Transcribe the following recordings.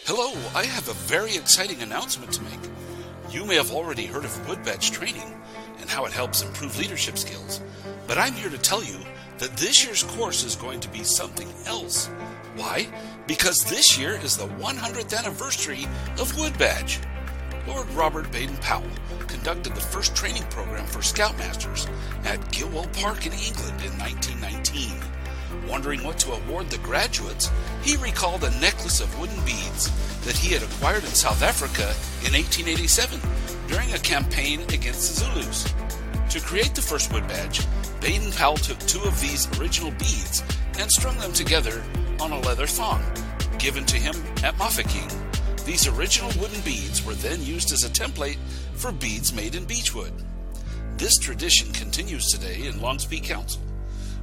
Hello, I have a very exciting announcement to make. You may have already heard of Wood Badge training and how it helps improve leadership skills, but I'm here to tell you that this year's course is going to be something else. Why? Because this year is the 100th anniversary of Wood Badge. Lord Robert Baden-Powell conducted the first training program for Scoutmasters at Gilwell Park in England in 1919. Wondering what to award the graduates, he recalled a necklace of wooden beads that he had acquired in South Africa in 1887 during a campaign against the Zulus. To create the first Wood Badge, Baden-Powell took 2 of these original beads and strung them together on a leather thong, given to him at Mafeking. These original wooden beads were then used as a template for beads made in beechwood. This tradition continues today in Longs Peak Council.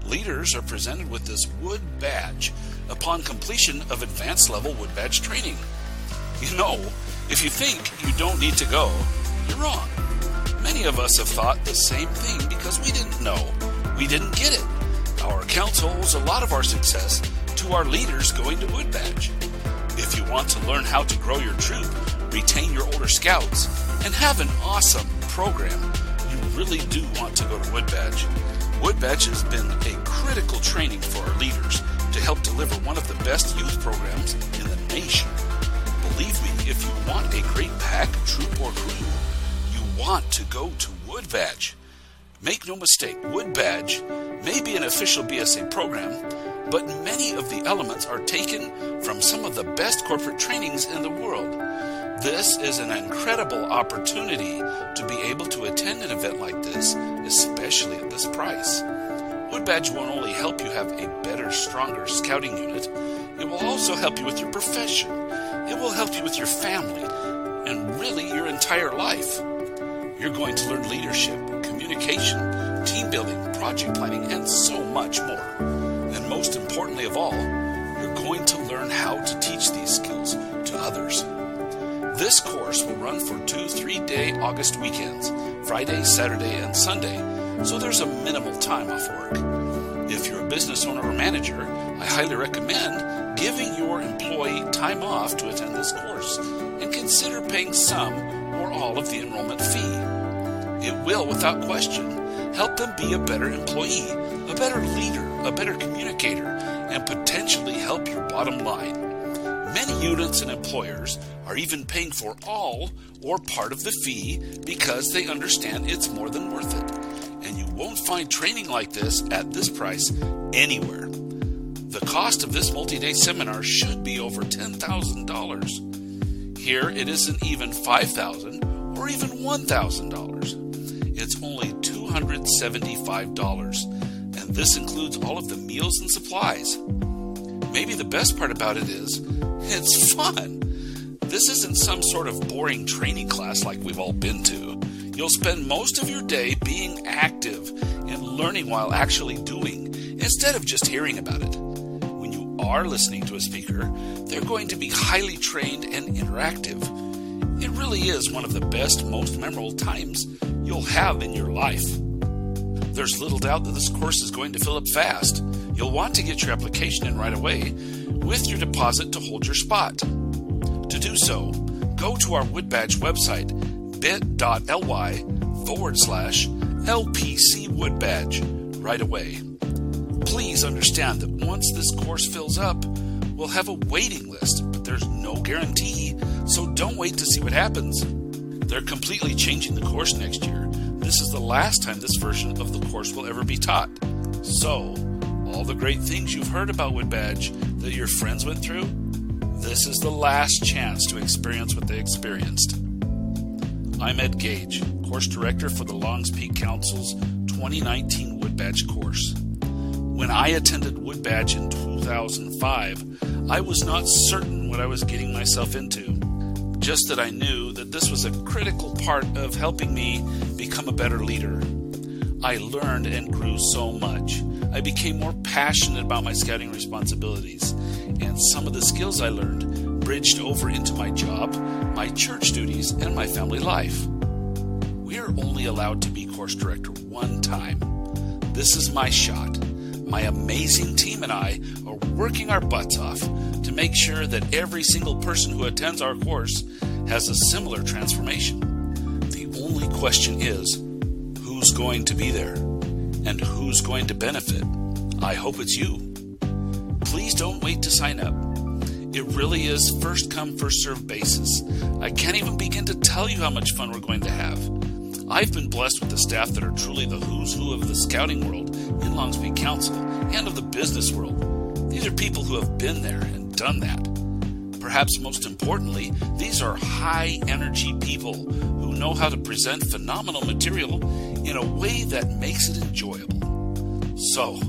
Leaders are presented with this Wood Badge upon completion of advanced level Wood Badge training. You know, if you think you don't need to go, you're wrong. Many of us have thought the same thing because we didn't know. We didn't get it. Our council owes a lot of our success to our leaders going to Wood Badge. If you want to learn how to grow your troop, retain your older scouts, and have an awesome program, you really do want to go to Wood Badge. Wood Badge has been a critical training for our leaders to help deliver one of the best youth programs in the nation. Believe me, if you want a great pack, troop, or crew, you want to go to Wood Badge. Make no mistake, Wood Badge may be an official BSA program, but many of the elements are taken from some of the best corporate trainings in the world. This is an incredible opportunity to be able to attend an event like this, especially at this price. Wood Badge won't only help you have a better, stronger scouting unit, it will also help you with your profession. It will help you with your family, and really your entire life. You're going to learn leadership, communication, team building, project planning, and so much more. And most importantly of all, you're going to learn how to teach these skills to others. This course will run for 2 3-day August weekends, Friday, Saturday, and Sunday, so there's a minimal time off work. If you're a business owner or manager, I highly recommend giving your employee time off to attend this course and consider paying some or all of the enrollment fee. It will, without question, help them be a better employee, a better leader, a better communicator, and potentially help your bottom line. Many units and employers are even paying for all or part of the fee because they understand it's more than worth it. And you won't find training like this at this price anywhere. The cost of this multi-day seminar should be over $10,000. Here it isn't even $5,000 or even $1,000. It's only $275, and this includes all of the meals and supplies. Maybe the best part about it is, it's fun. This isn't some sort of boring training class like we've all been to. You'll spend most of your day being active and learning while actually doing, instead of just hearing about it. When you are listening to a speaker, they're going to be highly trained and interactive. It really is one of the best, most memorable times you'll have in your life. There's little doubt that this course is going to fill up fast. You'll want to get your application in right away with your deposit to hold your spot. To do so, go to our Wood Badge website, bit.ly/LPC Wood Badge, right away. Please understand that once this course fills up, we'll have a waiting list, but there's no guarantee, so don't wait to see what happens. They're completely changing the course next year. This is the last time this version of the course will ever be taught. So, all the great things you've heard about Wood Badge that your friends went through, this is the last chance to experience what they experienced. I'm Ed Gage, Course Director for the Longs Peak Council's 2019 Wood Badge course. When I attended Wood Badge in 2005, I was not certain what I was getting myself into. Just that I knew that this was a critical part of helping me become a better leader. I learned and grew so much. I became more passionate about my scouting responsibilities, and some of the skills I learned bridged over into my job, my church duties, and my family life. We are only allowed to be course director one time. This is my shot, My amazing team and I are working our butts off to make sure that every single person who attends our course has a similar transformation. The only question is, who's going to be there? And who's going to benefit? I hope it's you. Please don't wait to sign up. It really is first come, first served basis. I can't even begin to tell you how much fun we're going to have. I've been blessed with the staff that are truly the who's who of the scouting world in Longs Peak Council and of the business world. These are people who have been there and done that. Perhaps most importantly, these are high energy people who know how to present phenomenal material in a way that makes it enjoyable. So,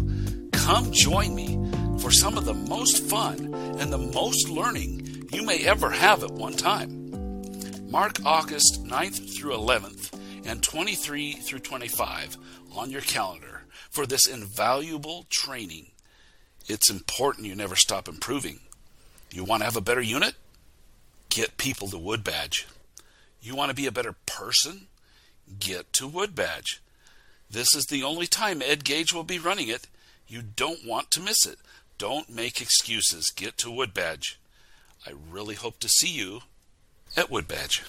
come join me for some of the most fun and the most learning you may ever have at one time. Mark August 9th through 11th and 23 through 25 on your calendar for this invaluable training. It's important you never stop improving. You want to have a better unit? Get people to Wood Badge. You want to be a better person? Get to Wood Badge. This is the only time Ed Gage will be running it. You don't want to miss it. Don't make excuses. Get to Wood Badge. I really hope to see you at Wood Badge.